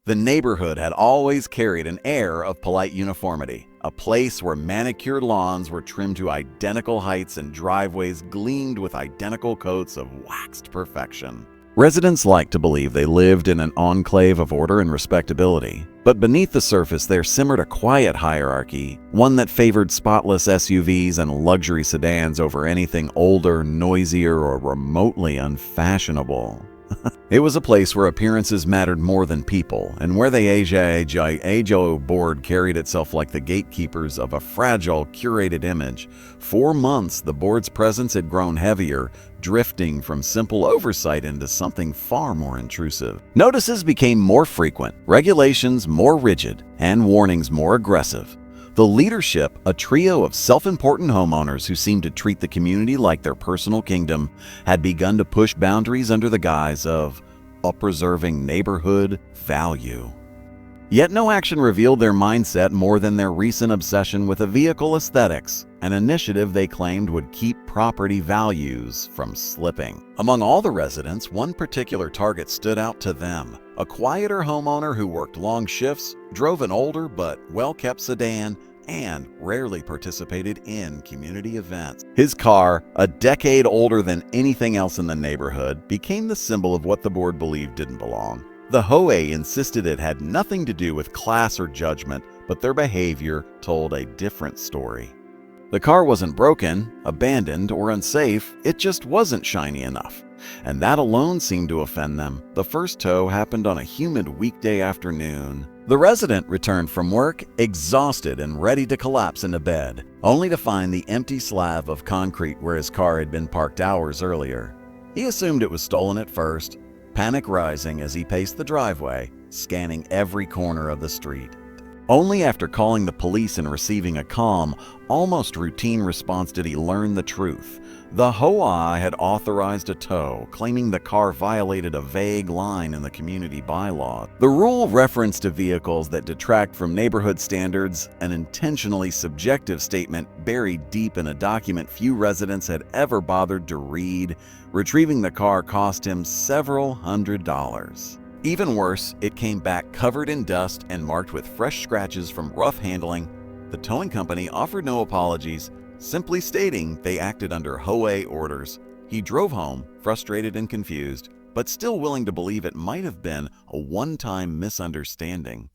The neighborhood had always carried an air of polite uniformity, a place where manicured lawns were trimmed to identical heights and driveways gleamed with identical coats of waxed perfection. Residents liked to believe they lived in an enclave of order and respectability, but beneath the surface there simmered a quiet hierarchy, one that favored spotless SUVs and luxury sedans over anything older, noisier, or remotely unfashionable. It was a place where appearances mattered more than people, and where the HOA board carried itself like the gatekeepers of a fragile, curated image. For months, the board's presence had grown heavier, drifting from simple oversight into something far more intrusive. Notices became more frequent, regulations more rigid, and warnings more aggressive. The leadership, a trio of self-important homeowners who seemed to treat the community like their personal kingdom, had begun to push boundaries under the guise of preserving neighborhood value. Yet no action revealed their mindset more than their recent obsession with vehicle aesthetics, an initiative they claimed would keep property values from slipping. Among all the residents, one particular target stood out to them: a quieter homeowner who worked long shifts, drove an older but well-kept sedan, and rarely participated in community events. His car, a decade older than anything else in the neighborhood, became the symbol of what the board believed didn't belong. The HOA insisted it had nothing to do with class or judgment, but their behavior told a different story. The car wasn't broken, abandoned, or unsafe, it just wasn't shiny enough. And that alone seemed to offend them. The first tow happened on a humid weekday afternoon. The resident returned from work, exhausted and ready to collapse into bed, only to find the empty slab of concrete where his car had been parked hours earlier. He assumed it was stolen at first, panic rising as he paced the driveway, scanning every corner of the street. Only after calling the police and receiving a calm, almost routine response did he learn the truth. The HOA had authorized a tow, claiming the car violated a vague line in the community bylaw. The rule referenced to vehicles that detract from neighborhood standards, an intentionally subjective statement buried deep in a document few residents had ever bothered to read. Retrieving the car cost him several $100s. Even worse, it came back covered in dust and marked with fresh scratches from rough handling. The towing company offered no apologies, simply stating they acted under HOA orders. He drove home, frustrated and confused, but still willing to believe it might have been a one-time misunderstanding.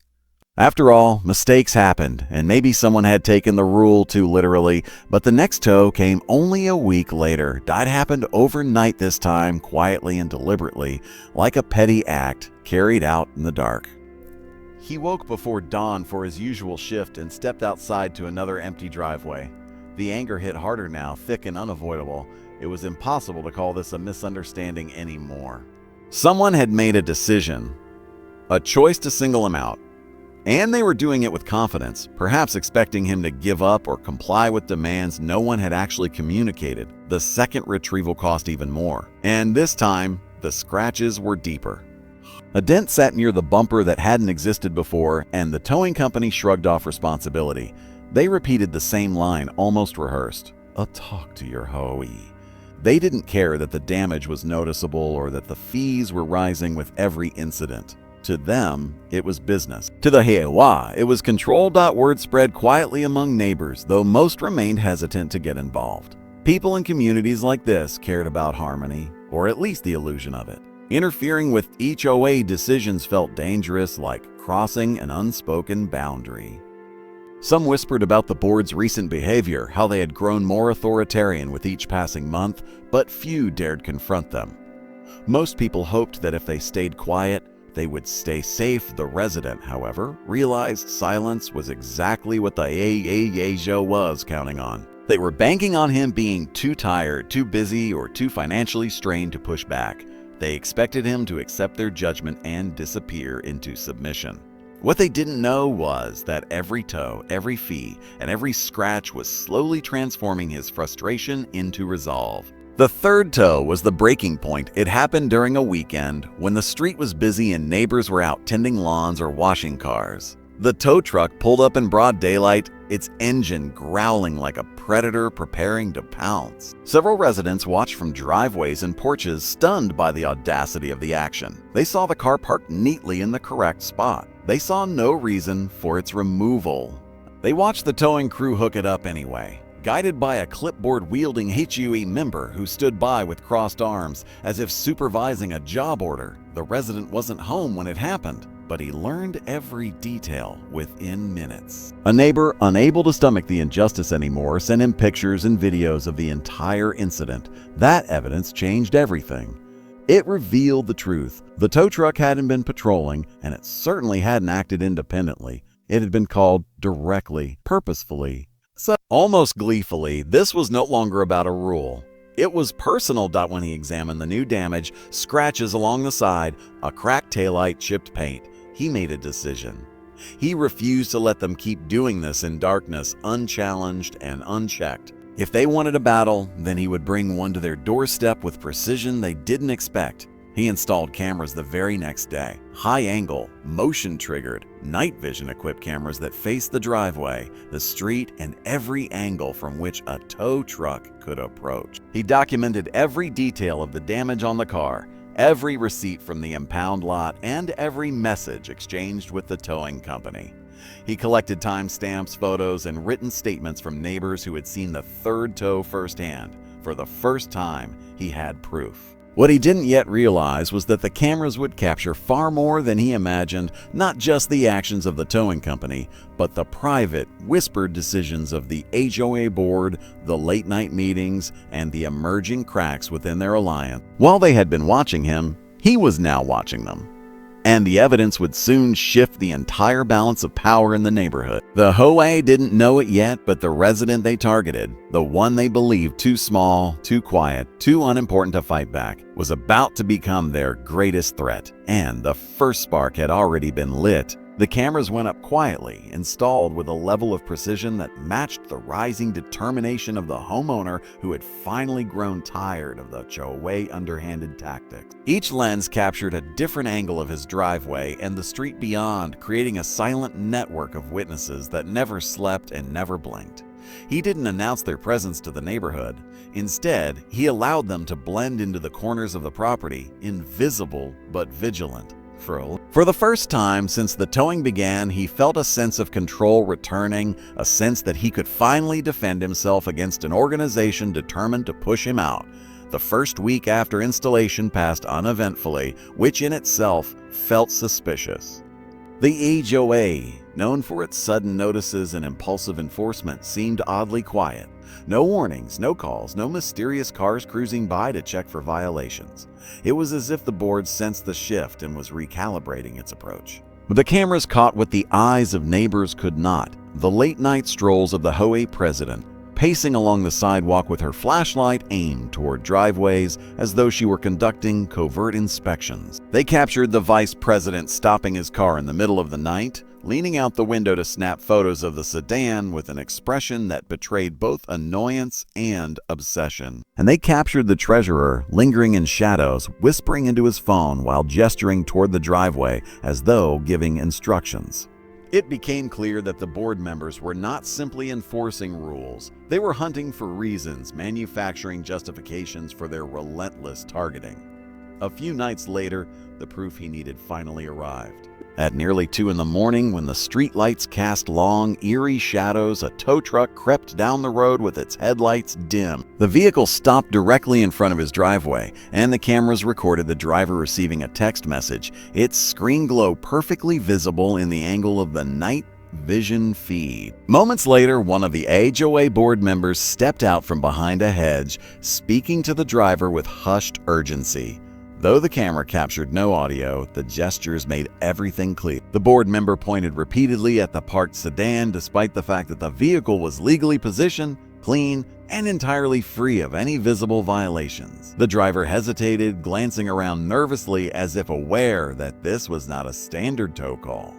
After all, mistakes happened, and maybe someone had taken the rule too literally, but the next tow came only a week later. That happened overnight this time, quietly and deliberately, like a petty act carried out in the dark. He woke before dawn for his usual shift and stepped outside to another empty driveway. The anger hit harder now, thick and unavoidable. It was impossible to call this a misunderstanding anymore. Someone had made a decision, a choice to single him out. And they were doing it with confidence, perhaps expecting him to give up or comply with demands no one had actually communicated. The second retrieval cost even more. And this time, the scratches were deeper. A dent sat near the bumper that hadn't existed before, and the towing company shrugged off responsibility. They repeated the same line, almost rehearsed. Talk to your HOA. They didn't care that the damage was noticeable or that the fees were rising with every incident. To them, it was business. To the HOA, it was control. Word spread quietly among neighbors, though most remained hesitant to get involved. People in communities like this cared about harmony, or at least the illusion of it. Interfering with each HOA decisions felt dangerous, like crossing an unspoken boundary. Some whispered about the board's recent behavior, how they had grown more authoritarian with each passing month, but few dared confront them. Most people hoped that if they stayed quiet, they would stay safe. The resident, however, realized silence was exactly what the HOA was counting on. They were banking on him being too tired, too busy, or too financially strained to push back. They expected him to accept their judgment and disappear into submission. What they didn't know was that every tow, every fee, and every scratch was slowly transforming his frustration into resolve. The third tow was the breaking point. It happened during a weekend when the street was busy and neighbors were out tending lawns or washing cars. The tow truck pulled up in broad daylight, its engine growling like a predator preparing to pounce. Several residents watched from driveways and porches, stunned by the audacity of the action. They saw the car parked neatly in the correct spot. They saw no reason for its removal. They watched the towing crew hook it up anyway, guided by a clipboard-wielding HOA member who stood by with crossed arms, as if supervising a job order. The resident wasn't home when it happened, but he learned every detail within minutes. A neighbor, unable to stomach the injustice anymore, sent him pictures and videos of the entire incident. That evidence changed everything. It revealed the truth. The tow truck hadn't been patrolling, and it certainly hadn't acted independently. It had been called directly, purposefully. So, almost gleefully, this was no longer about a rule. It was personal. When he examined the new damage, scratches along the side, a cracked taillight, chipped paint, he made a decision. He refused to let them keep doing this in darkness, unchallenged and unchecked. If they wanted a battle, then he would bring one to their doorstep with precision they didn't expect. He installed cameras the very next day. High-angle, motion-triggered, night vision-equipped cameras that faced the driveway, the street, and every angle from which a tow truck could approach. He documented every detail of the damage on the car, every receipt from the impound lot, and every message exchanged with the towing company. He collected timestamps, photos, and written statements from neighbors who had seen the third tow firsthand. For the first time, he had proof. What he didn't yet realize was that the cameras would capture far more than he imagined, not just the actions of the towing company, but the private, whispered decisions of the HOA board, the late-night meetings, and the emerging cracks within their alliance. While they had been watching him, he was now watching them. And the evidence would soon shift the entire balance of power in the neighborhood. The HOA didn't know it yet, but the resident they targeted, the one they believed too small, too quiet, too unimportant to fight back, was about to become their greatest threat. And the first spark had already been lit. The cameras went up quietly, installed with a level of precision that matched the rising determination of the homeowner who had finally grown tired of the HOA underhanded tactics. Each lens captured a different angle of his driveway and the street beyond, creating a silent network of witnesses that never slept and never blinked. He didn't announce their presence to the neighborhood. Instead, he allowed them to blend into the corners of the property, invisible but vigilant. For the first time since the towing began, he felt a sense of control returning, a sense that he could finally defend himself against an organization determined to push him out. The first week after installation passed uneventfully, which in itself felt suspicious. The HOA, known for its sudden notices and impulsive enforcement, seemed oddly quiet. No warnings, no calls, no mysterious cars cruising by to check for violations. It was as if the board sensed the shift and was recalibrating its approach. The cameras caught what the eyes of neighbors could not: the late-night strolls of the HOA president, pacing along the sidewalk with her flashlight aimed toward driveways as though she were conducting covert inspections. They captured the vice president stopping his car in the middle of the night, leaning out the window to snap photos of the sedan with an expression that betrayed both annoyance and obsession. And they captured the treasurer, lingering in shadows, whispering into his phone while gesturing toward the driveway as though giving instructions. It became clear that the board members were not simply enforcing rules. They were hunting for reasons, manufacturing justifications for their relentless targeting. A few nights later, the proof he needed finally arrived. At nearly 2 in the morning, when the streetlights cast long, eerie shadows, a tow truck crept down the road with its headlights dim. The vehicle stopped directly in front of his driveway, and the cameras recorded the driver receiving a text message, its screen glow perfectly visible in the angle of the night vision feed. Moments later, one of the HOA board members stepped out from behind a hedge, speaking to the driver with hushed urgency. Though the camera captured no audio, the gestures made everything clear. The board member pointed repeatedly at the parked sedan despite the fact that the vehicle was legally positioned, clean, and entirely free of any visible violations. The driver hesitated, glancing around nervously as if aware that this was not a standard tow call.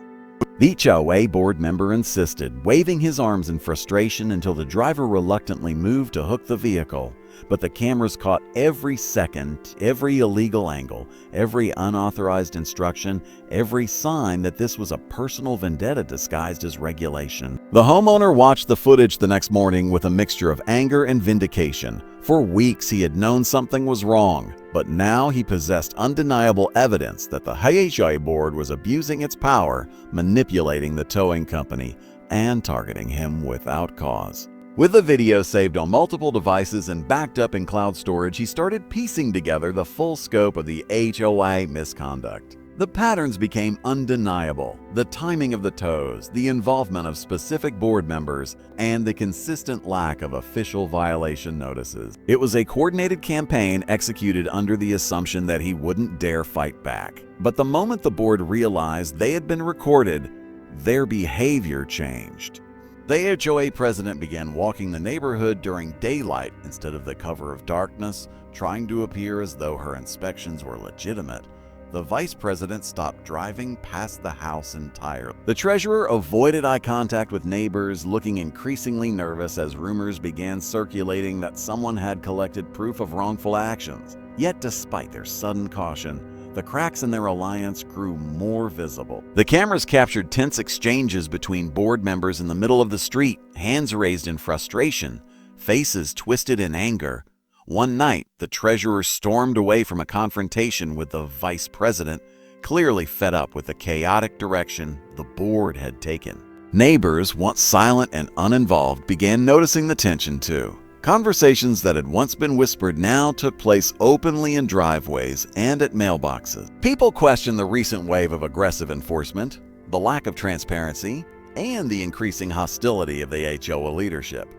The HOA board member insisted, waving his arms in frustration until the driver reluctantly moved to hook the vehicle. But the cameras caught every second, every illegal angle, every unauthorized instruction, every sign that this was a personal vendetta disguised as regulation. The homeowner watched the footage the next morning with a mixture of anger and vindication. For weeks he had known something was wrong, but now he possessed undeniable evidence that the HOA board was abusing its power, manipulating the towing company, and targeting him without cause. With the video saved on multiple devices and backed up in cloud storage, he started piecing together the full scope of the HOA misconduct. The patterns became undeniable: the timing of the tows, the involvement of specific board members, and the consistent lack of official violation notices. It was a coordinated campaign executed under the assumption that he wouldn't dare fight back. But the moment the board realized they had been recorded, their behavior changed. The HOA president began walking the neighborhood during daylight instead of the cover of darkness, trying to appear as though her inspections were legitimate. The vice president stopped driving past the house entirely. The treasurer avoided eye contact with neighbors, looking increasingly nervous as rumors began circulating that someone had collected proof of wrongful actions. Yet despite their sudden caution, the cracks in their alliance grew more visible. The cameras captured tense exchanges between board members in the middle of the street, hands raised in frustration, faces twisted in anger. One night, the treasurer stormed away from a confrontation with the vice president, clearly fed up with the chaotic direction the board had taken. Neighbors, once silent and uninvolved, began noticing the tension too. Conversations that had once been whispered now took place openly in driveways and at mailboxes. People questioned the recent wave of aggressive enforcement, the lack of transparency, and the increasing hostility of the HOA leadership.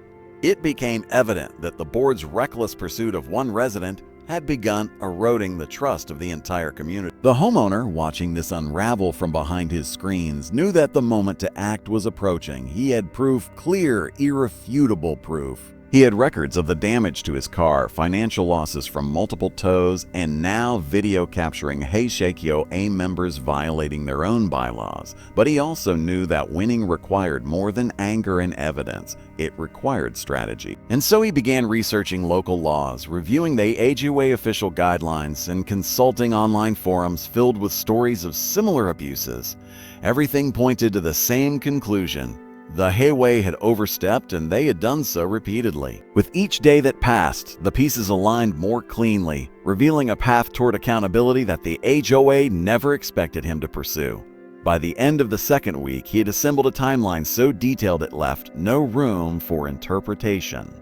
It became evident that the board's reckless pursuit of one resident had begun eroding the trust of the entire community. The homeowner, watching this unravel from behind his screens, knew that the moment to act was approaching. He had proof, clear, irrefutable proof. He had records of the damage to his car, financial losses from multiple tows, and now video capturing HOA members violating their own bylaws. But he also knew that winning required more than anger and evidence. It required strategy. And so he began researching local laws, reviewing the HOA official guidelines, and consulting online forums filled with stories of similar abuses. Everything pointed to the same conclusion: the HOA had overstepped, and they had done so repeatedly. With each day that passed, the pieces aligned more cleanly, revealing a path toward accountability that the HOA never expected him to pursue. By the end of the second week, he had assembled a timeline so detailed it left no room for interpretation.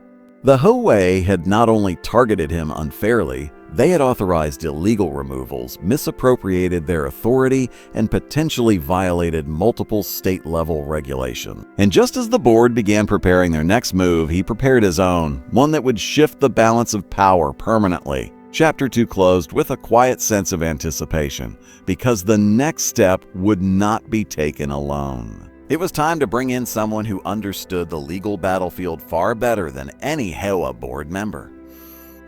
The HOA had not only targeted him unfairly, they had authorized illegal removals, misappropriated their authority, and potentially violated multiple state-level regulations. And just as the board began preparing their next move, he prepared his own, one that would shift the balance of power permanently. Chapter 2 closed with a quiet sense of anticipation, because the next step would not be taken alone. It was time to bring in someone who understood the legal battlefield far better than any HOA board member.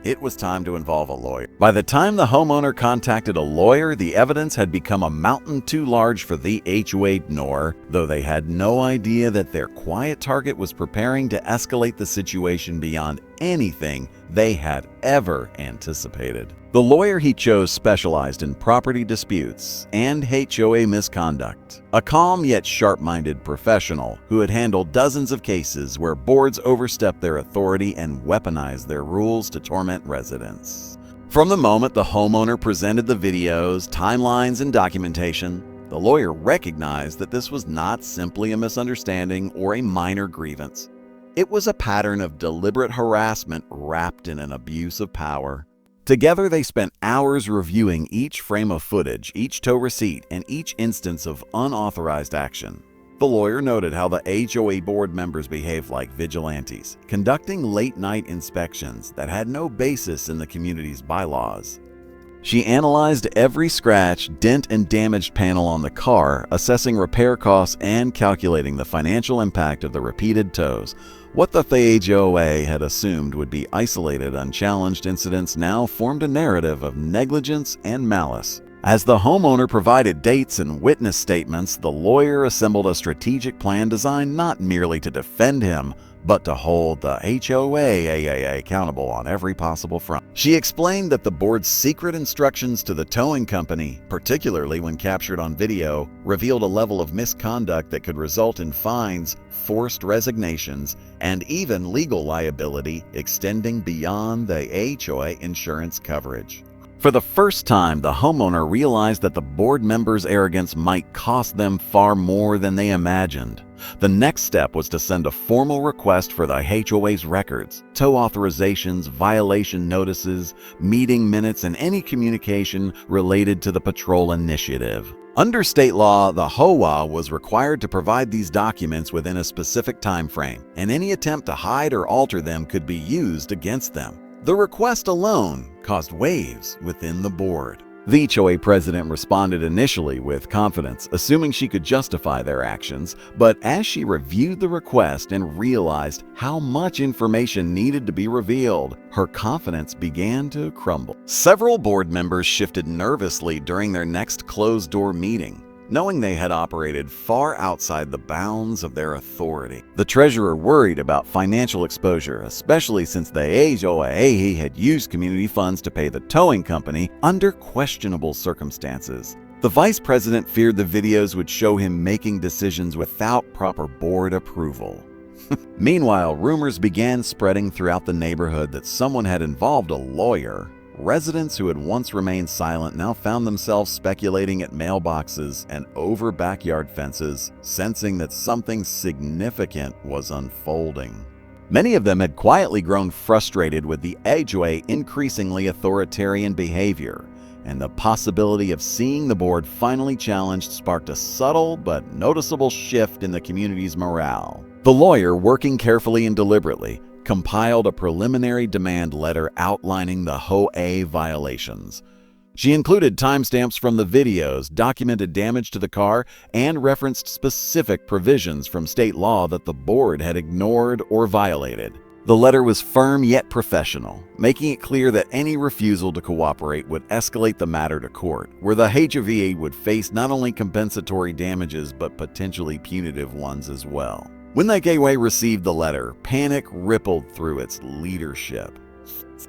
It was time to involve a lawyer. By the time the homeowner contacted a lawyer, the evidence had become a mountain too large for the HOA to ignore, though they had no idea that their quiet target was preparing to escalate the situation beyond anything they had ever anticipated. The lawyer he chose specialized in property disputes and HOA misconduct, a calm yet sharp-minded professional who had handled dozens of cases where boards overstepped their authority and weaponized their rules to torment residents. From the moment the homeowner presented the videos, timelines, and documentation, the lawyer recognized that this was not simply a misunderstanding or a minor grievance. It was a pattern of deliberate harassment wrapped in an abuse of power. Together, they spent hours reviewing each frame of footage, each tow receipt, and each instance of unauthorized action. The lawyer noted how the HOA board members behaved like vigilantes, conducting late-night inspections that had no basis in the community's bylaws. She analyzed every scratch, dent, and damaged panel on the car, assessing repair costs and calculating the financial impact of the repeated tows. What the HOA had assumed would be isolated, unchallenged incidents now formed a narrative of negligence and malice. As the homeowner provided dates and witness statements, the lawyer assembled a strategic plan designed not merely to defend him, but to hold the HOA accountable on every possible front. She explained that the board's secret instructions to the towing company, particularly when captured on video, revealed a level of misconduct that could result in fines, forced resignations, and even legal liability extending beyond the HOA insurance coverage. For the first time, the homeowner realized that the board members' arrogance might cost them far more than they imagined. The next step was to send a formal request for the HOA's records, tow authorizations, violation notices, meeting minutes, and any communication related to the patrol initiative. Under state law, the HOA was required to provide these documents within a specific time frame, and any attempt to hide or alter them could be used against them. The request alone caused waves within the board. The HOA president responded initially with confidence, assuming she could justify their actions, but as she reviewed the request and realized how much information needed to be revealed, her confidence began to crumble. Several board members shifted nervously during their next closed-door meeting, knowing they had operated far outside the bounds of their authority. The treasurer worried about financial exposure, especially since the HOA had used community funds to pay the towing company under questionable circumstances. The vice president feared the videos would show him making decisions without proper board approval. Meanwhile, rumors began spreading throughout the neighborhood that someone had involved a lawyer. Residents who had once remained silent now found themselves speculating at mailboxes and over backyard fences, sensing that something significant was unfolding. Many of them had quietly grown frustrated with the HOA increasingly authoritarian behavior, and the possibility of seeing the board finally challenged sparked a subtle but noticeable shift in the community's morale. The lawyer, working carefully and deliberately, compiled a preliminary demand letter outlining the HOA violations. She included timestamps from the videos, documented damage to the car, and referenced specific provisions from state law that the board had ignored or violated. The letter was firm yet professional, making it clear that any refusal to cooperate would escalate the matter to court, where the HOA would face not only compensatory damages but potentially punitive ones as well. When the HOA received the letter, panic rippled through its leadership.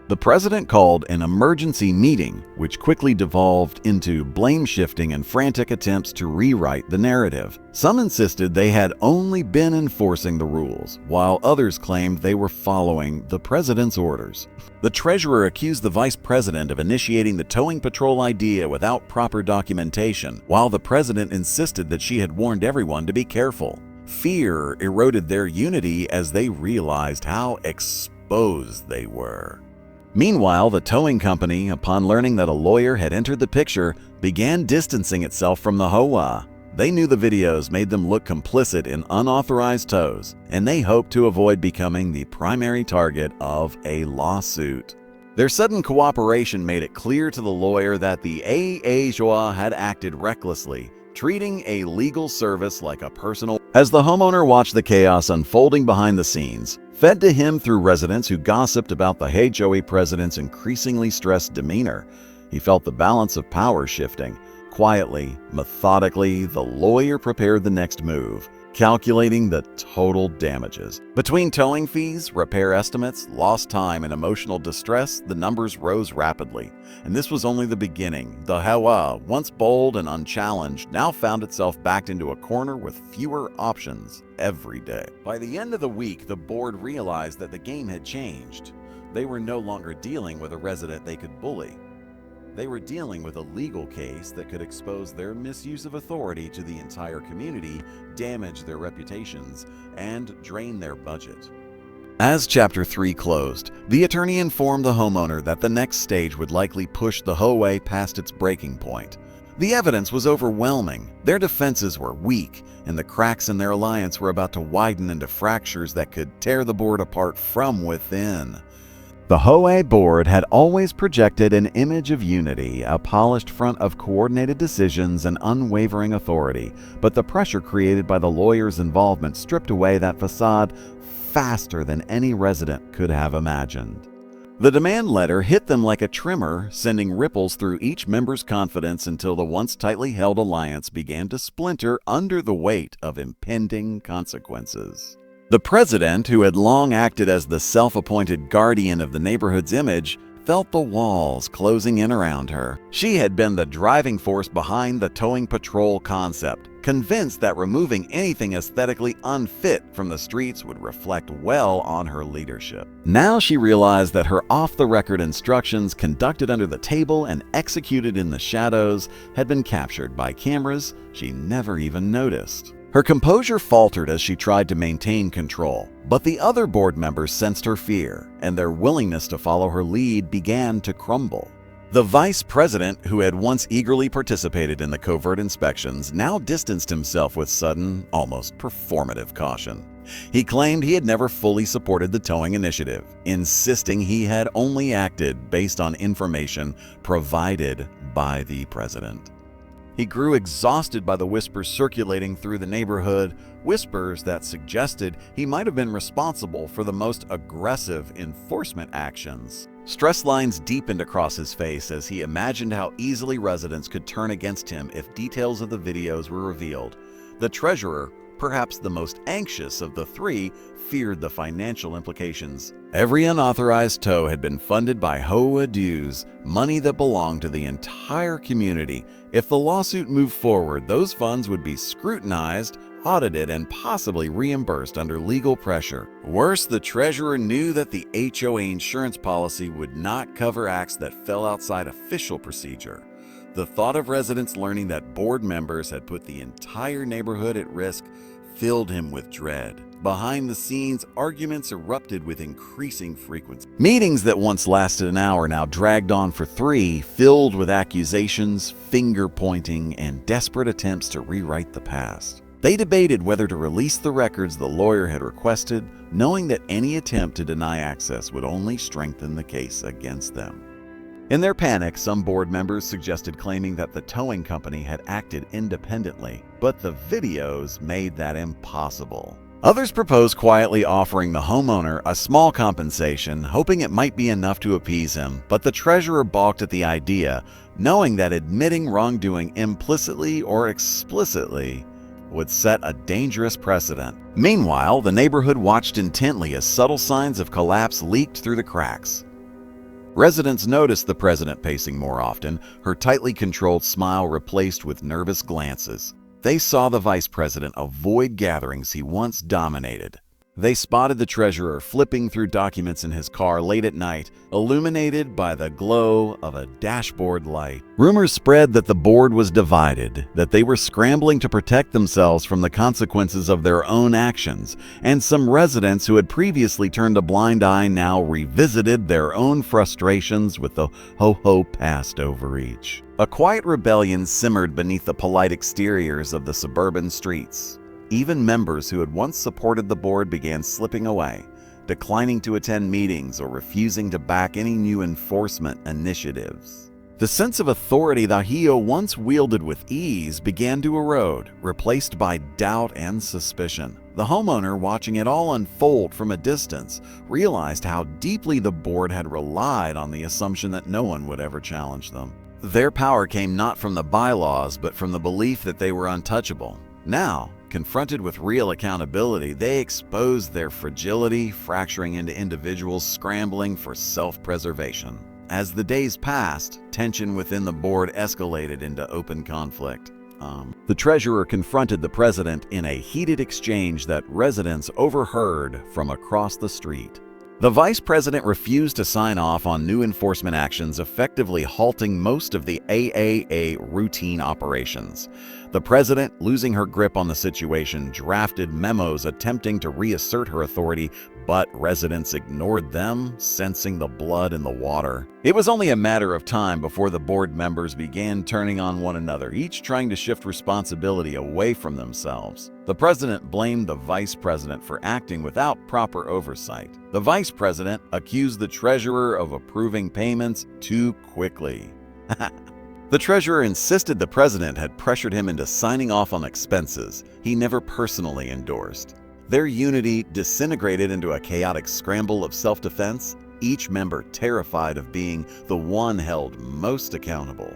The president called an emergency meeting, which quickly devolved into blame shifting and frantic attempts to rewrite the narrative. Some insisted they had only been enforcing the rules, while others claimed they were following the president's orders. The treasurer accused the vice president of initiating the towing patrol idea without proper documentation, while the president insisted that she had warned everyone to be careful. Fear eroded their unity as they realized how exposed they were. Meanwhile, the towing company, upon learning that a lawyer had entered the picture, began distancing itself from the HOA. They knew the videos made them look complicit in unauthorized tows, and they hoped to avoid becoming the primary target of a lawsuit. Their sudden cooperation made it clear to the lawyer that the HOA had acted recklessly, treating a legal service like a personal. As the homeowner watched the chaos unfolding behind the scenes, fed to him through residents who gossiped about the HOA president's increasingly stressed demeanor, he felt the balance of power shifting. Quietly, methodically, the lawyer prepared the next move, calculating the total damages. Between towing fees, repair estimates, lost time, and emotional distress, the numbers rose rapidly. And this was only the beginning. The HOA, once bold and unchallenged, now found itself backed into a corner with fewer options every day. By the end of the week, the board realized that the game had changed. They were no longer dealing with a resident they could bully. They were dealing with a legal case that could expose their misuse of authority to the entire community, damage their reputations, and drain their budget. As Chapter 3 closed, the attorney informed the homeowner that the next stage would likely push the HOA past its breaking point. The evidence was overwhelming, their defenses were weak, and the cracks in their alliance were about to widen into fractures that could tear the board apart from within. The HOA board had always projected an image of unity, a polished front of coordinated decisions and unwavering authority, but the pressure created by the lawyer's involvement stripped away that facade faster than any resident could have imagined. The demand letter hit them like a tremor, sending ripples through each member's confidence until the once tightly held alliance began to splinter under the weight of impending consequences. The president, who had long acted as the self-appointed guardian of the neighborhood's image, felt the walls closing in around her. She had been the driving force behind the towing patrol concept, convinced that removing anything aesthetically unfit from the streets would reflect well on her leadership. Now she realized that her off-the-record instructions, conducted under the table and executed in the shadows, had been captured by cameras she never even noticed. Her composure faltered as she tried to maintain control, but the other board members sensed her fear, and their willingness to follow her lead began to crumble. The vice president, who had once eagerly participated in the covert inspections, now distanced himself with sudden, almost performative caution. He claimed he had never fully supported the towing initiative, insisting he had only acted based on information provided by the president. He grew exhausted by the whispers circulating through the neighborhood, whispers that suggested he might have been responsible for the most aggressive enforcement actions. Stress lines deepened across his face as he imagined how easily residents could turn against him if details of the videos were revealed. The treasurer, perhaps the most anxious of the three, feared the financial implications. Every unauthorized tow had been funded by HOA dues, money that belonged to the entire community. If the lawsuit moved forward, those funds would be scrutinized, audited, and possibly reimbursed under legal pressure. Worse, the treasurer knew that the HOA insurance policy would not cover acts that fell outside official procedure. The thought of residents learning that board members had put the entire neighborhood at risk filled him with dread. Behind the scenes, arguments erupted with increasing frequency. Meetings that once lasted an hour now dragged on for 3, filled with accusations, finger-pointing, and desperate attempts to rewrite the past. They debated whether to release the records the lawyer had requested, knowing that any attempt to deny access would only strengthen the case against them. In their panic, some board members suggested claiming that the towing company had acted independently, but the videos made that impossible. Others proposed quietly offering the homeowner a small compensation, hoping it might be enough to appease him, but the treasurer balked at the idea, knowing that admitting wrongdoing implicitly or explicitly would set a dangerous precedent. Meanwhile, the neighborhood watched intently as subtle signs of collapse leaked through the cracks. Residents noticed the president pacing more often, her tightly controlled smile replaced with nervous glances. They saw the vice president avoid gatherings he once dominated. They spotted the treasurer flipping through documents in his car late at night, illuminated by the glow of a dashboard light. Rumors spread that the board was divided, that they were scrambling to protect themselves from the consequences of their own actions, and some residents who had previously turned a blind eye now revisited their own frustrations with the ho-ho past overreach. A quiet rebellion simmered beneath the polite exteriors of the suburban streets. Even members who had once supported the board began slipping away, declining to attend meetings or refusing to back any new enforcement initiatives. The sense of authority the HOA once wielded with ease began to erode, replaced by doubt and suspicion. The homeowner, watching it all unfold from a distance, realized how deeply the board had relied on the assumption that no one would ever challenge them. Their power came not from the bylaws, but from the belief that they were untouchable. Now, confronted with real accountability, they exposed their fragility, fracturing into individuals scrambling for self-preservation. As the days passed, tension within the board escalated into open conflict. The treasurer confronted the president in a heated exchange that residents overheard from across the street. The vice president refused to sign off on new enforcement actions, effectively halting most of the AAA routine operations. The president, losing her grip on the situation, drafted memos attempting to reassert her authority, but residents ignored them, sensing the blood in the water. It was only a matter of time before the board members began turning on one another, each trying to shift responsibility away from themselves. The president blamed the vice president for acting without proper oversight. The vice president accused the treasurer of approving payments too quickly. The treasurer insisted the president had pressured him into signing off on expenses he never personally endorsed. Their unity disintegrated into a chaotic scramble of self-defense. each member terrified of being the one held most accountable.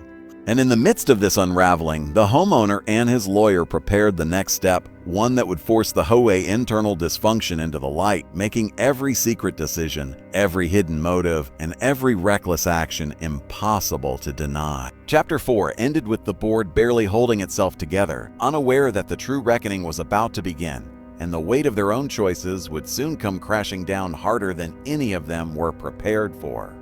And in the midst of this unraveling, the homeowner and his lawyer prepared the next step, one that would force the HOA internal dysfunction into the light, making every secret decision, every hidden motive, and every reckless action impossible to deny. Chapter 4 ended with the board barely holding itself together, unaware that the true reckoning was about to begin, and the weight of their own choices would soon come crashing down harder than any of them were prepared for.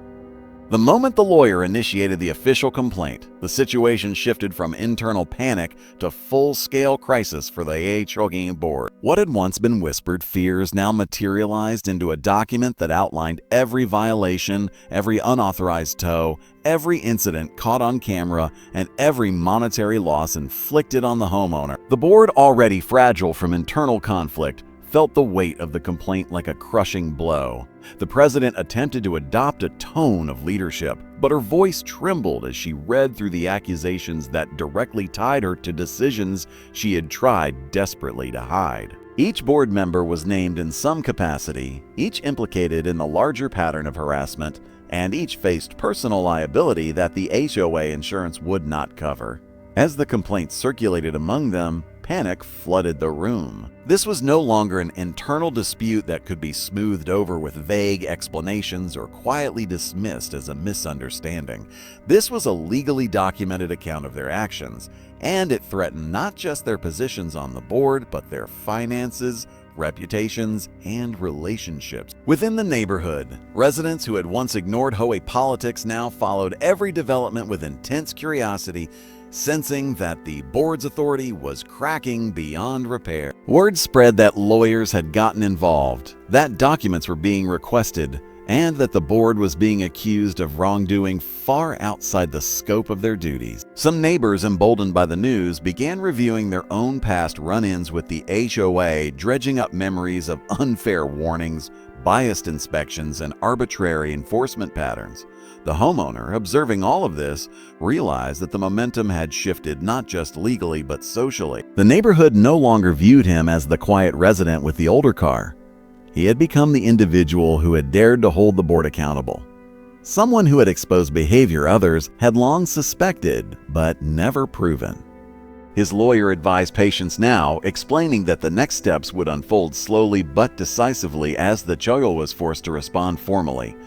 The moment the lawyer initiated the official complaint, the situation shifted from internal panic to full-scale crisis for the HOA board. What had once been whispered fears now materialized into a document that outlined every violation, every unauthorized tow, every incident caught on camera, and every monetary loss inflicted on the homeowner. The board, already fragile from internal conflict, felt the weight of the complaint like a crushing blow. The president attempted to adopt a tone of leadership, but her voice trembled as she read through the accusations that directly tied her to decisions she had tried desperately to hide. Each board member was named in some capacity, each implicated in the larger pattern of harassment, and each faced personal liability that the HOA insurance would not cover. As the complaints circulated among them, panic flooded the room. This was no longer an internal dispute that could be smoothed over with vague explanations or quietly dismissed as a misunderstanding. This was a legally documented account of their actions, and it threatened not just their positions on the board, but their finances, reputations, and relationships. Within the neighborhood, residents who had once ignored HOA politics now followed every development with intense curiosity, sensing that the board's authority was cracking beyond repair. Word spread that lawyers had gotten involved, that documents were being requested, and that the board was being accused of wrongdoing far outside the scope of their duties. Some neighbors, emboldened by the news, began reviewing their own past run-ins with the HOA, dredging up memories of unfair warnings, biased inspections, and arbitrary enforcement patterns. The homeowner, observing all of this, realized that the momentum had shifted not just legally but socially. The neighborhood no longer viewed him as the quiet resident with the older car. He had become the individual who had dared to hold the board accountable. Someone who had exposed behavior others had long suspected but never proven. His lawyer advised patience now, explaining that the next steps would unfold slowly but decisively as the HOA was forced to respond formally.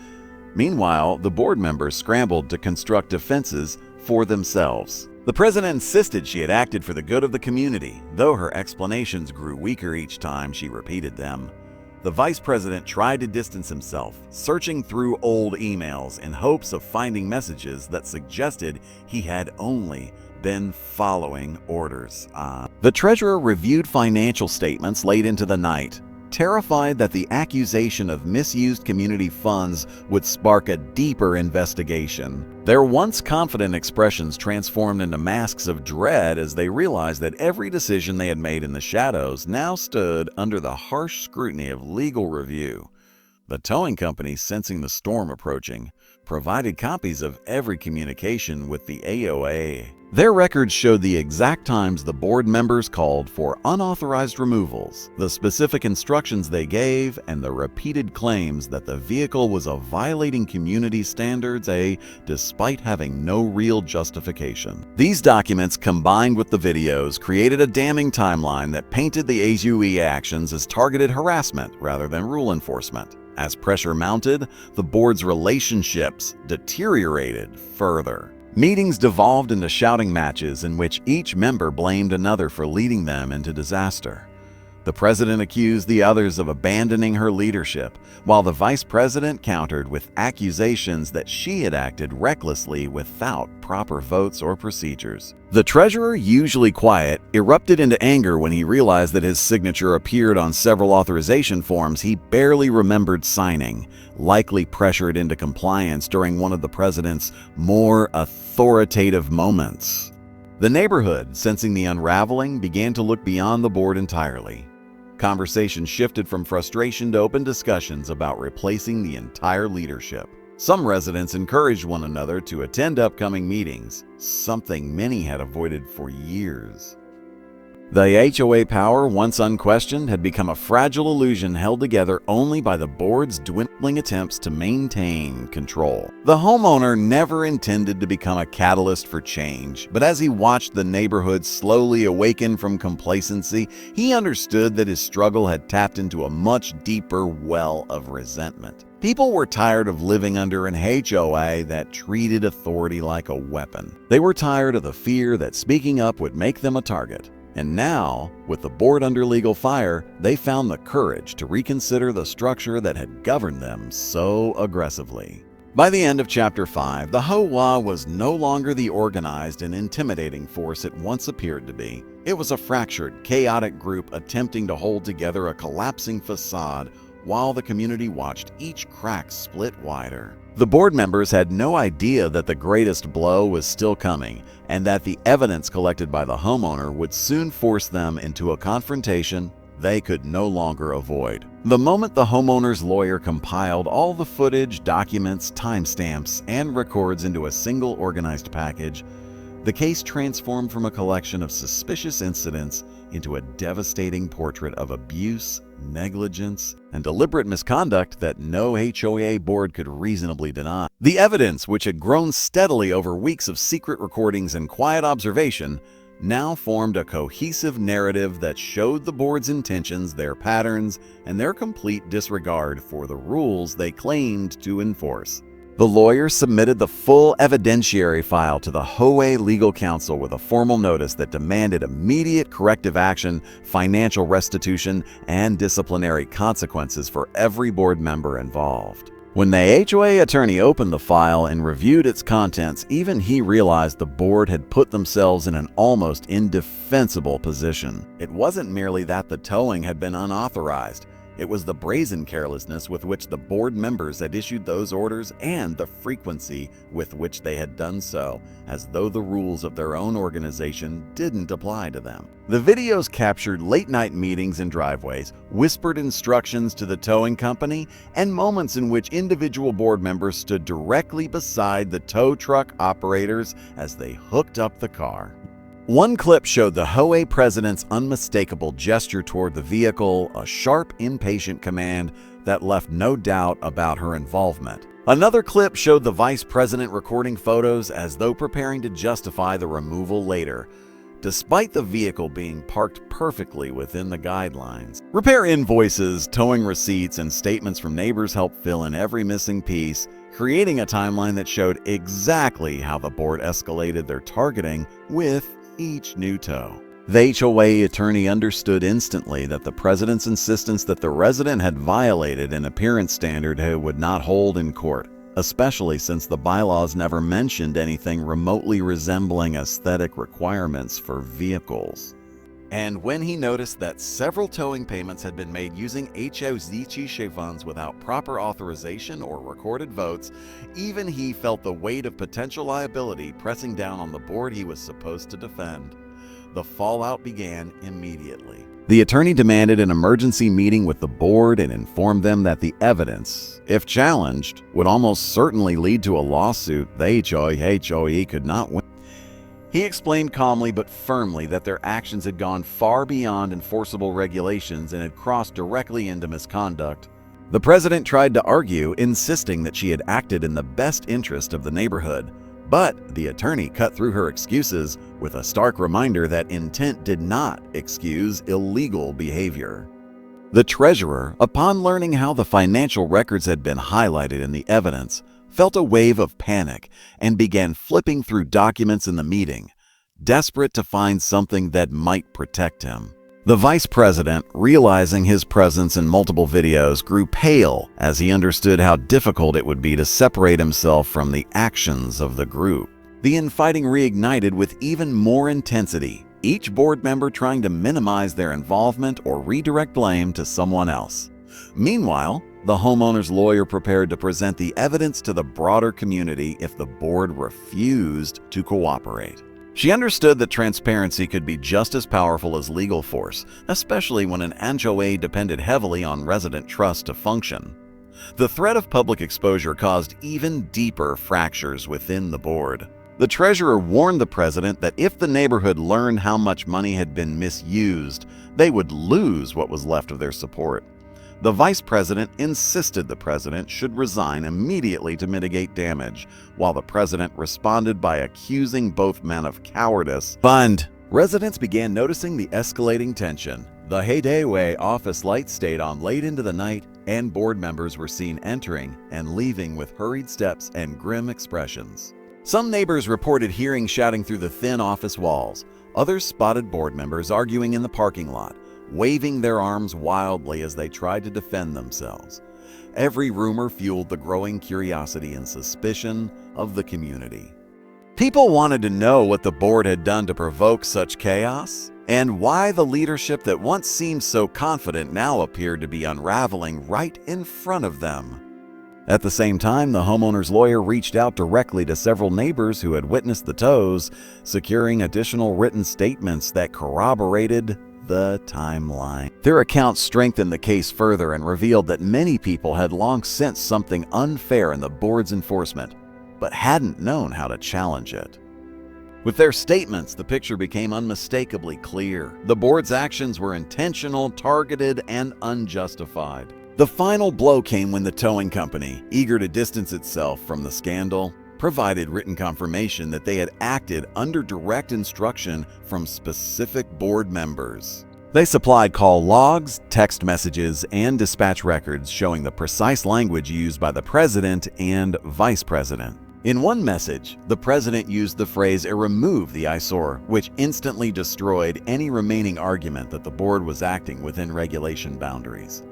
Meanwhile, the board members scrambled to construct defenses for themselves. The president insisted she had acted for the good of the community, though her explanations grew weaker each time she repeated them. The vice president tried to distance himself, searching through old emails in hopes of finding messages that suggested he had only been following orders. The treasurer reviewed financial statements late into the night, terrified that the accusation of misused community funds would spark a deeper investigation. Their once confident expressions transformed into masks of dread as they realized that every decision they had made in the shadows now stood under the harsh scrutiny of legal review. The towing company, sensing the storm approaching, provided copies of every communication with the HOA. Their records showed the exact times the board members called for unauthorized removals, the specific instructions they gave, and the repeated claims that the vehicle was violating community standards, despite having no real justification. These documents, combined with the videos, created a damning timeline that painted the HOA actions as targeted harassment rather than rule enforcement. As pressure mounted, the board's relationships deteriorated further. Meetings devolved into shouting matches in which each member blamed another for leading them into disaster. The president accused the others of abandoning her leadership, while the vice president countered with accusations that she had acted recklessly without proper votes or procedures. The treasurer, usually quiet, erupted into anger when he realized that his signature appeared on several authorization forms he barely remembered signing, likely pressured into compliance during one of the president's more authoritative moments. The neighborhood, sensing the unraveling, began to look beyond the board entirely. Conversation shifted from frustration to open discussions about replacing the entire leadership. Some residents encouraged one another to attend upcoming meetings, something many had avoided for years. The HOA power, once unquestioned, had become a fragile illusion held together only by the board's dwindling attempts to maintain control. The homeowner never intended to become a catalyst for change, but as he watched the neighborhood slowly awaken from complacency, he understood that his struggle had tapped into a much deeper well of resentment. People were tired of living under an HOA that treated authority like a weapon. They were tired of the fear that speaking up would make them a target. And now, with the board under legal fire, they found the courage to reconsider the structure that had governed them so aggressively. By the end of Chapter 5, the HOA was no longer the organized and intimidating force it once appeared to be. It was a fractured, chaotic group attempting to hold together a collapsing facade while the community watched each crack split wider. The board members had no idea that the greatest blow was still coming, and that the evidence collected by the homeowner would soon force them into a confrontation they could no longer avoid. The moment the homeowner's lawyer compiled all the footage, documents, timestamps, and records into a single organized package, the case transformed from a collection of suspicious incidents into a devastating portrait of abuse, negligence, and deliberate misconduct that no HOA board could reasonably deny. The evidence, which had grown steadily over weeks of secret recordings and quiet observation, now formed a cohesive narrative that showed the board's intentions, their patterns, and their complete disregard for the rules they claimed to enforce. The lawyer submitted the full evidentiary file to the HOA legal counsel with a formal notice that demanded immediate corrective action, financial restitution, and disciplinary consequences for every board member involved. When the HOA attorney opened the file and reviewed its contents, even he realized the board had put themselves in an almost indefensible position. It wasn't merely that the towing had been unauthorized. It was the brazen carelessness with which the board members had issued those orders and the frequency with which they had done so, as though the rules of their own organization didn't apply to them. The videos captured late-night meetings in driveways, whispered instructions to the towing company, and moments in which individual board members stood directly beside the tow truck operators as they hooked up the car. One clip showed the HOA president's unmistakable gesture toward the vehicle, a sharp, impatient command that left no doubt about her involvement. Another clip showed the vice president recording photos as though preparing to justify the removal later, despite the vehicle being parked perfectly within the guidelines. Repair invoices, towing receipts, and statements from neighbors helped fill in every missing piece, creating a timeline that showed exactly how the board escalated their targeting with each new tow. The HOA attorney understood instantly that the president's insistence that the resident had violated an appearance standard would not hold in court, especially since the bylaws never mentioned anything remotely resembling aesthetic requirements for vehicles. And when he noticed that several towing payments had been made using HOA funds without proper authorization or recorded votes, even he felt the weight of potential liability pressing down on the board he was supposed to defend. The fallout began immediately. The attorney demanded an emergency meeting with the board and informed them that the evidence, if challenged, would almost certainly lead to a lawsuit the HOA could not win. He explained calmly but firmly that their actions had gone far beyond enforceable regulations and had crossed directly into misconduct. The president tried to argue, insisting that she had acted in the best interest of the neighborhood, but the attorney cut through her excuses with a stark reminder that intent did not excuse illegal behavior. The treasurer, upon learning how the financial records had been highlighted in the evidence, felt a wave of panic and began flipping through documents in the meeting, desperate to find something that might protect him. The vice president, realizing his presence in multiple videos, grew pale as he understood how difficult it would be to separate himself from the actions of the group. The infighting reignited with even more intensity, each board member trying to minimize their involvement or redirect blame to someone else. Meanwhile, the homeowner's lawyer prepared to present the evidence to the broader community if the board refused to cooperate. She understood that transparency could be just as powerful as legal force, especially when an HOA depended heavily on resident trust to function. The threat of public exposure caused even deeper fractures within the board. The treasurer warned the president that if the neighborhood learned how much money had been misused, they would lose what was left of their support. The vice president insisted the president should resign immediately to mitigate damage, while the president responded by accusing both men of cowardice. Residents began noticing the escalating tension. The HOA office lights stayed on late into the night, and board members were seen entering and leaving with hurried steps and grim expressions. Some neighbors reported hearing shouting through the thin office walls. Others spotted board members arguing in the parking lot, waving their arms wildly as they tried to defend themselves. Every rumor fueled the growing curiosity and suspicion of the community. People wanted to know what the board had done to provoke such chaos, and why the leadership that once seemed so confident now appeared to be unraveling right in front of them. At the same time, the homeowner's lawyer reached out directly to several neighbors who had witnessed the tows, securing additional written statements that corroborated the timeline. Their accounts strengthened the case further and revealed that many people had long sensed something unfair in the board's enforcement, but hadn't known how to challenge it. With their statements, the picture became unmistakably clear. The board's actions were intentional, targeted, and unjustified. The final blow came when the towing company, eager to distance itself from the scandal, provided written confirmation that they had acted under direct instruction from specific board members. They supplied call logs, text messages, and dispatch records showing the precise language used by the president and vice president. In one message, the president used the phrase "remove the eyesore," which instantly destroyed any remaining argument that the board was acting within regulation boundaries.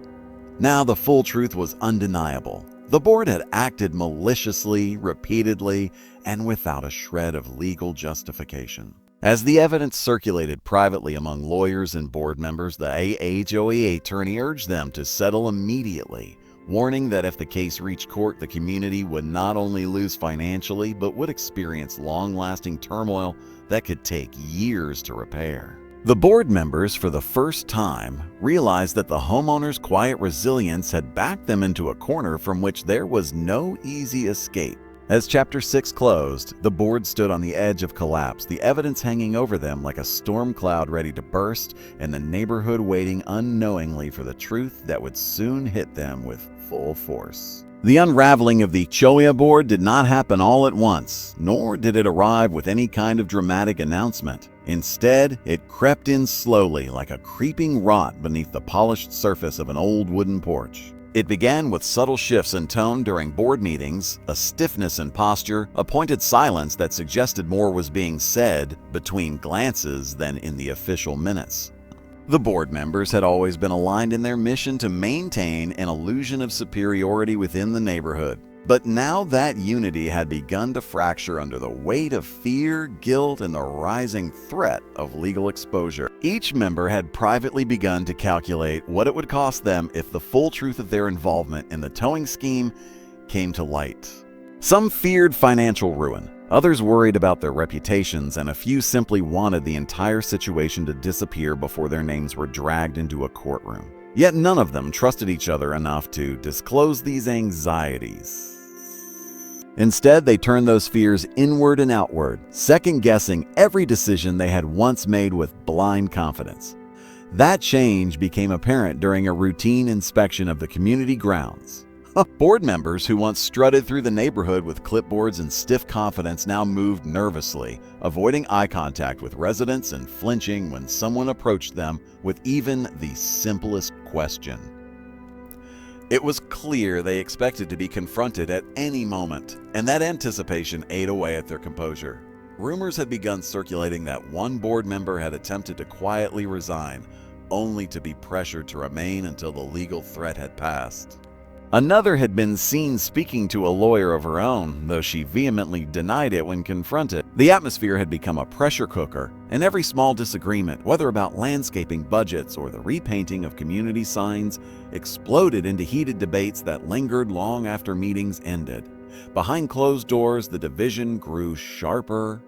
Now the full truth was undeniable. The board had acted maliciously, repeatedly, and without a shred of legal justification. As the evidence circulated privately among lawyers and board members, the HOA attorney urged them to settle immediately, warning that if the case reached court, the community would not only lose financially, but would experience long-lasting turmoil that could take years to repair. The board members, for the first time, realized that the homeowner's quiet resilience had backed them into a corner from which there was no easy escape. As Chapter 6 closed, the board stood on the edge of collapse, the evidence hanging over them like a storm cloud ready to burst, and the neighborhood waiting unknowingly for the truth that would soon hit them with full force. The unraveling of the HOA board did not happen all at once, nor did it arrive with any kind of dramatic announcement. Instead, it crept in slowly like a creeping rot beneath the polished surface of an old wooden porch. It began with subtle shifts in tone during board meetings, a stiffness in posture, a pointed silence that suggested more was being said between glances than in the official minutes. The board members had always been aligned in their mission to maintain an illusion of superiority within the neighborhood. But now that unity had begun to fracture under the weight of fear, guilt, and the rising threat of legal exposure. Each member had privately begun to calculate what it would cost them if the full truth of their involvement in the towing scheme came to light. Some feared financial ruin, others worried about their reputations, and a few simply wanted the entire situation to disappear before their names were dragged into a courtroom. Yet none of them trusted each other enough to disclose these anxieties. Instead, they turned those fears inward and outward, second-guessing every decision they had once made with blind confidence. That change became apparent during a routine inspection of the community grounds. Board members who once strutted through the neighborhood with clipboards and stiff confidence now moved nervously, avoiding eye contact with residents and flinching when someone approached them with even the simplest question. It was clear they expected to be confronted at any moment, and that anticipation ate away at their composure. Rumors had begun circulating that one board member had attempted to quietly resign, only to be pressured to remain until the legal threat had passed. Another had been seen speaking to a lawyer of her own, though she vehemently denied it when confronted. The atmosphere had become a pressure cooker, and every small disagreement, whether about landscaping budgets or the repainting of community signs, exploded into heated debates that lingered long after meetings ended. Behind closed doors, the division grew sharper.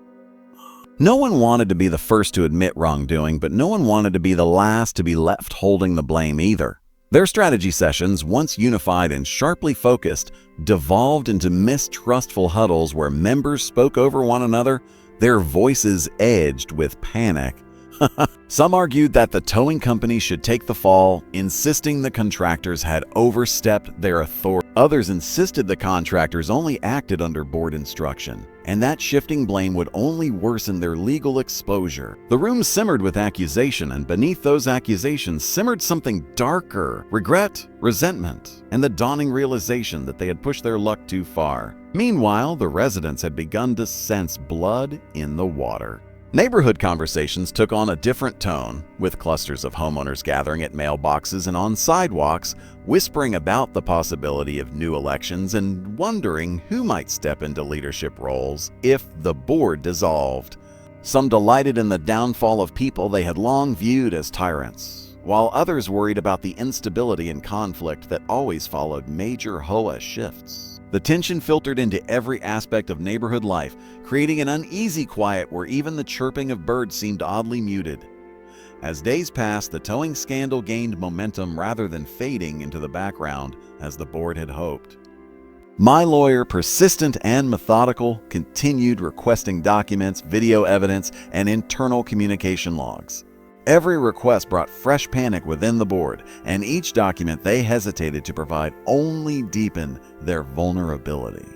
No one wanted to be the first to admit wrongdoing, but no one wanted to be the last to be left holding the blame either. Their strategy sessions, once unified and sharply focused, devolved into mistrustful huddles where members spoke over one another, their voices edged with panic. Some argued that the towing company should take the fall, insisting the contractors had overstepped their authority. Others insisted the contractors only acted under board instruction, and that shifting blame would only worsen their legal exposure. The room simmered with accusation, and beneath those accusations simmered something darker: regret, resentment, and the dawning realization that they had pushed their luck too far. Meanwhile, the residents had begun to sense blood in the water. Neighborhood conversations took on a different tone, with clusters of homeowners gathering at mailboxes and on sidewalks, whispering about the possibility of new elections and wondering who might step into leadership roles if the board dissolved. Some delighted in the downfall of people they had long viewed as tyrants, while others worried about the instability and conflict that always followed major HOA shifts. The tension filtered into every aspect of neighborhood life, creating an uneasy quiet where even the chirping of birds seemed oddly muted. As days passed, the towing scandal gained momentum rather than fading into the background as the board had hoped. My lawyer, persistent and methodical, continued requesting documents, video evidence, and internal communication logs. Every request brought fresh panic within the board, and each document they hesitated to provide only deepened their vulnerability.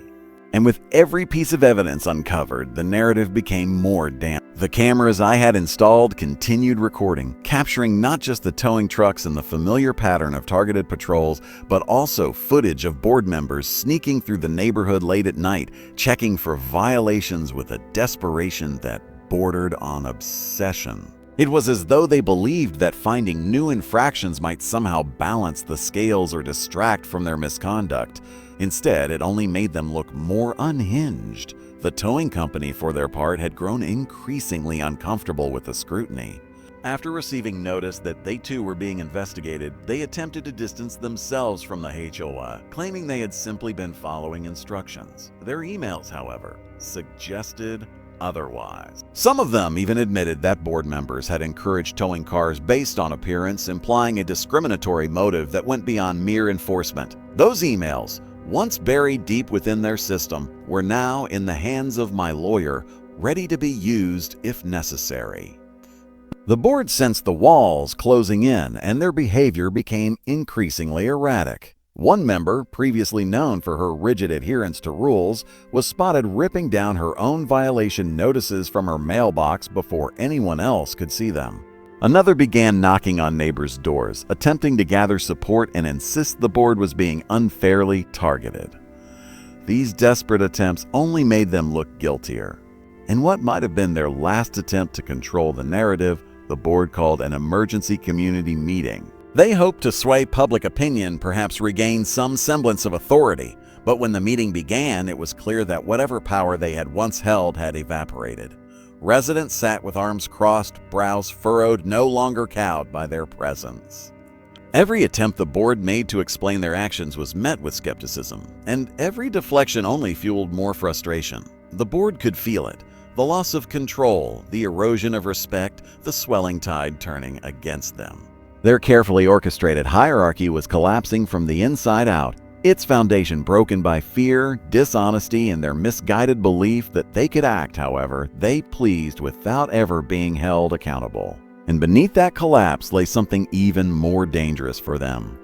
And with every piece of evidence uncovered, the narrative became more damp. The cameras I had installed continued recording, capturing not just the towing trucks and the familiar pattern of targeted patrols, but also footage of board members sneaking through the neighborhood late at night, checking for violations with a desperation that bordered on obsession. It was as though they believed that finding new infractions might somehow balance the scales or distract from their misconduct. Instead, it only made them look more unhinged. The towing company, for their part, had grown increasingly uncomfortable with the scrutiny. After receiving notice that they too were being investigated, they attempted to distance themselves from the HOA, claiming they had simply been following instructions. Their emails, however, suggested otherwise. Some of them even admitted that board members had encouraged towing cars based on appearance, implying a discriminatory motive that went beyond mere enforcement. Those emails, once buried deep within their system, were now in the hands of my lawyer, ready to be used if necessary. The board sensed the walls closing in, and their behavior became increasingly erratic. One member, previously known for her rigid adherence to rules, was spotted ripping down her own violation notices from her mailbox before anyone else could see them. Another began knocking on neighbors' doors, attempting to gather support and insist the board was being unfairly targeted. These desperate attempts only made them look guiltier. In what might have been their last attempt to control the narrative, the board called an emergency community meeting. They hoped to sway public opinion, perhaps regain some semblance of authority, but when the meeting began, it was clear that whatever power they had once held had evaporated. Residents sat with arms crossed, brows furrowed, no longer cowed by their presence. Every attempt the board made to explain their actions was met with skepticism, and every deflection only fueled more frustration. The board could feel it: the loss of control, the erosion of respect, the swelling tide turning against them. Their carefully orchestrated hierarchy was collapsing from the inside out, its foundation broken by fear, dishonesty, and their misguided belief that they could act however they pleased without ever being held accountable. And beneath that collapse lay something even more dangerous for them: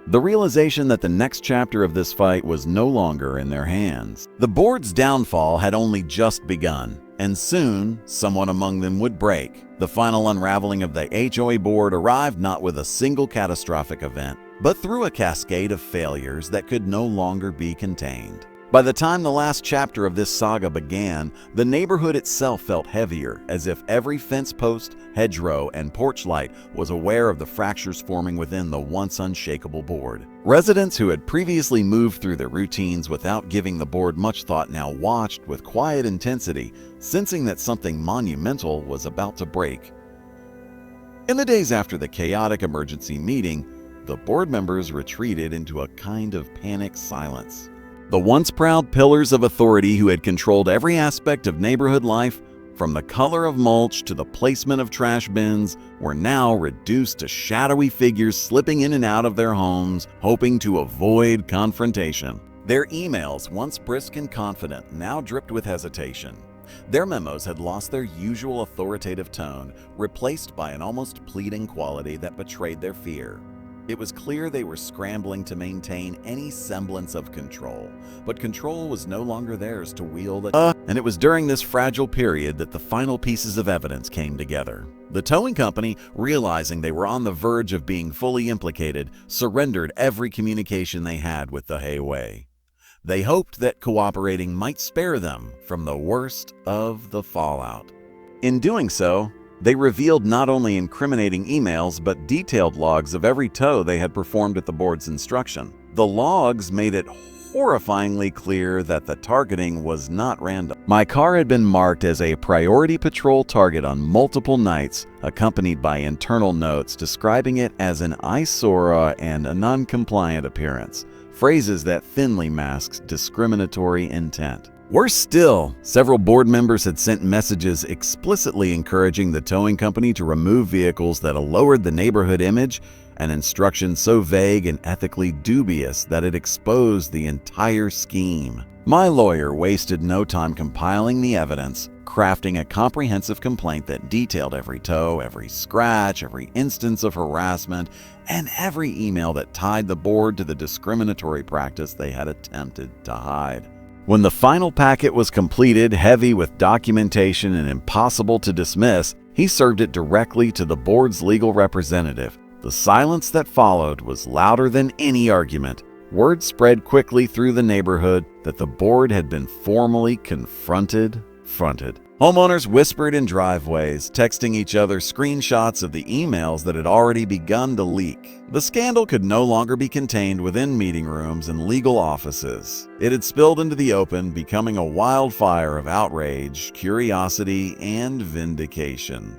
the realization that the next chapter of this fight was no longer in their hands. The board's downfall had only just begun, and soon someone among them would break. The final unraveling of the HOA board arrived not with a single catastrophic event, but through a cascade of failures that could no longer be contained. By the time the last chapter of this saga began, the neighborhood itself felt heavier, as if every fence post, hedgerow, and porch light was aware of the fractures forming within the once unshakable board. Residents who had previously moved through their routines without giving the board much thought now watched with quiet intensity, sensing that something monumental was about to break. In the days after the chaotic emergency meeting, the board members retreated into a kind of panic silence. The once proud pillars of authority who had controlled every aspect of neighborhood life From the color of mulch to the placement of trash bins were now reduced to shadowy figures slipping in and out of their homes, hoping to avoid confrontation. Their emails, once brisk and confident, now dripped with hesitation. Their memos had lost their usual authoritative tone, replaced by an almost pleading quality that betrayed their fear. It was clear they were scrambling to maintain any semblance of control, but control was no longer theirs to wield, and it was during this fragile period that the final pieces of evidence came together. The towing company, realizing they were on the verge of being fully implicated, surrendered every communication they had with the HOA. They hoped that cooperating might spare them from the worst of the fallout. In doing so, they revealed not only incriminating emails but detailed logs of every tow they had performed at the board's instruction. The logs made it horrifyingly clear that the targeting was not random. My car had been marked as a priority patrol target on multiple nights, accompanied by internal notes describing it as an eyesore and a non-compliant appearance, phrases that thinly masked discriminatory intent. Worse still, several board members had sent messages explicitly encouraging the towing company to remove vehicles that lowered the neighborhood image, an instruction so vague and ethically dubious that it exposed the entire scheme. My lawyer wasted no time compiling the evidence, crafting a comprehensive complaint that detailed every tow, every scratch, every instance of harassment, and every email that tied the board to the discriminatory practice they had attempted to hide. When the final packet was completed, heavy with documentation and impossible to dismiss, he served it directly to the board's legal representative. The silence that followed was louder than any argument. Word spread quickly through the neighborhood that the board had been formally confronted. Homeowners whispered in driveways, texting each other screenshots of the emails that had already begun to leak. The scandal could no longer be contained within meeting rooms and legal offices. It had spilled into the open, becoming a wildfire of outrage, curiosity, and vindication.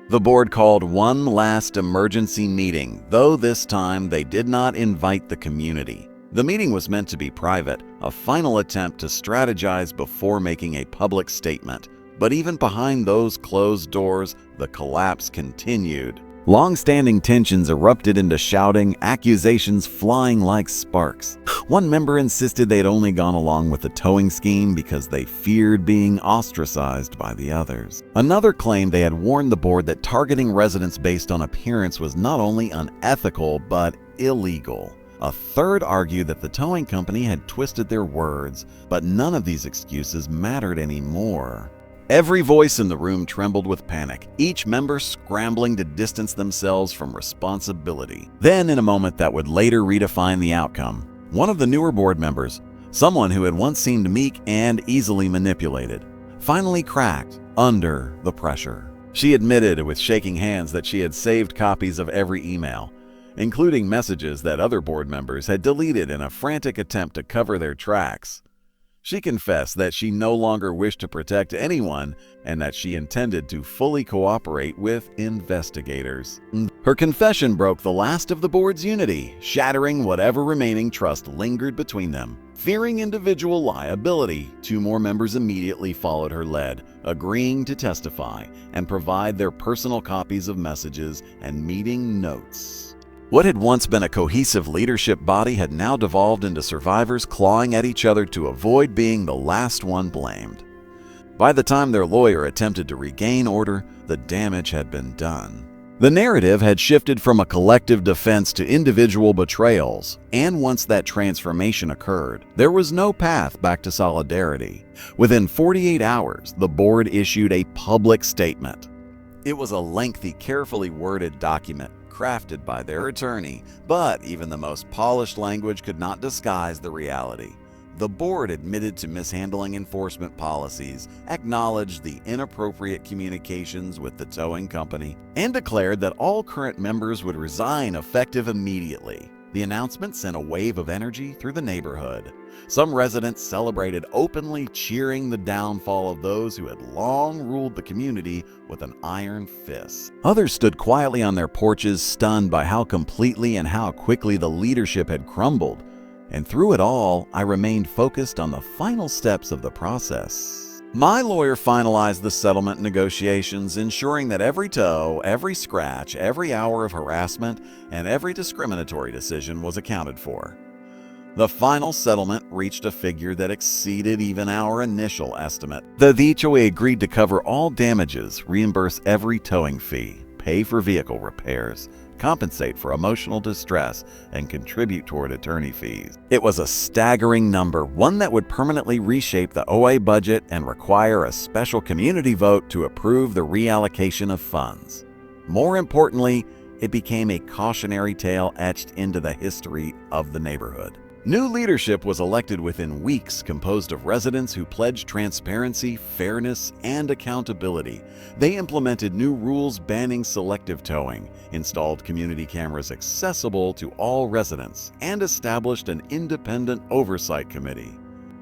The board called one last emergency meeting, though this time they did not invite the community. The meeting was meant to be private, a final attempt to strategize before making a public statement. But even behind those closed doors, the collapse continued. Long-standing tensions erupted into shouting, accusations flying like sparks. One member insisted they had only gone along with the towing scheme because they feared being ostracized by the others. Another claimed they had warned the board that targeting residents based on appearance was not only unethical but illegal. A third argued that the towing company had twisted their words, but none of these excuses mattered anymore. Every voice in the room trembled with panic, each member scrambling to distance themselves from responsibility. Then, in a moment that would later redefine the outcome, one of the newer board members, someone who had once seemed meek and easily manipulated, finally cracked under the pressure. She admitted with shaking hands that she had saved copies of every email, including messages that other board members had deleted in a frantic attempt to cover their tracks. She confessed that she no longer wished to protect anyone and that she intended to fully cooperate with investigators. Her confession broke the last of the board's unity, shattering whatever remaining trust lingered between them. Fearing individual liability, two more members immediately followed her lead, agreeing to testify and provide their personal copies of messages and meeting notes. What had once been a cohesive leadership body had now devolved into survivors clawing at each other to avoid being the last one blamed. By the time their lawyer attempted to regain order, the damage had been done. The narrative had shifted from a collective defense to individual betrayals, and once that transformation occurred, there was no path back to solidarity. Within 48 hours, the board issued a public statement. It was a lengthy, carefully worded document crafted by their attorney, but even the most polished language could not disguise the reality. The board admitted to mishandling enforcement policies, acknowledged the inappropriate communications with the towing company, and declared that all current members would resign effective immediately. The announcement sent a wave of energy through the neighborhood. Some residents celebrated openly, cheering the downfall of those who had long ruled the community with an iron fist. Others stood quietly on their porches, stunned by how completely and how quickly the leadership had crumbled. And through it all, I remained focused on the final steps of the process. My lawyer finalized the settlement negotiations, ensuring that every tow, every scratch, every hour of harassment, and every discriminatory decision was accounted for. The final settlement reached a figure that exceeded even our initial estimate. The HOA agreed to cover all damages, reimburse every towing fee, pay for vehicle repairs, compensate for emotional distress, and contribute toward attorney fees. It was a staggering number, one that would permanently reshape the OA budget and require a special community vote to approve the reallocation of funds. More importantly, it became a cautionary tale etched into the history of the neighborhood. New leadership was elected within weeks, composed of residents who pledged transparency, fairness, and accountability. They implemented new rules banning selective towing, installed community cameras accessible to all residents, and established an independent oversight committee.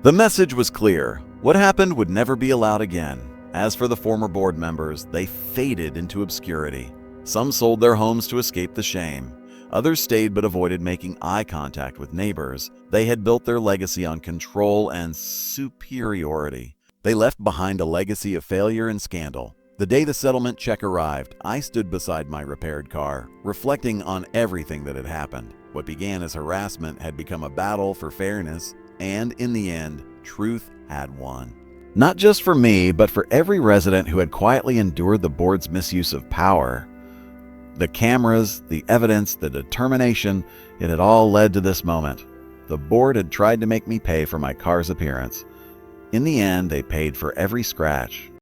The message was clear: what happened would never be allowed again. As for the former board members, they faded into obscurity. Some sold their homes to escape the shame. Others stayed but avoided making eye contact with neighbors. They had built their legacy on control and superiority. They left behind a legacy of failure and scandal. The day the settlement check arrived, I stood beside my repaired car, reflecting on everything that had happened. What began as harassment had become a battle for fairness, and in the end, truth had won. Not just for me, but for every resident who had quietly endured the board's misuse of power. The cameras, the evidence, the determination, it had all led to this moment. The board had tried to make me pay for my car's appearance. In the end, they paid for every scratch,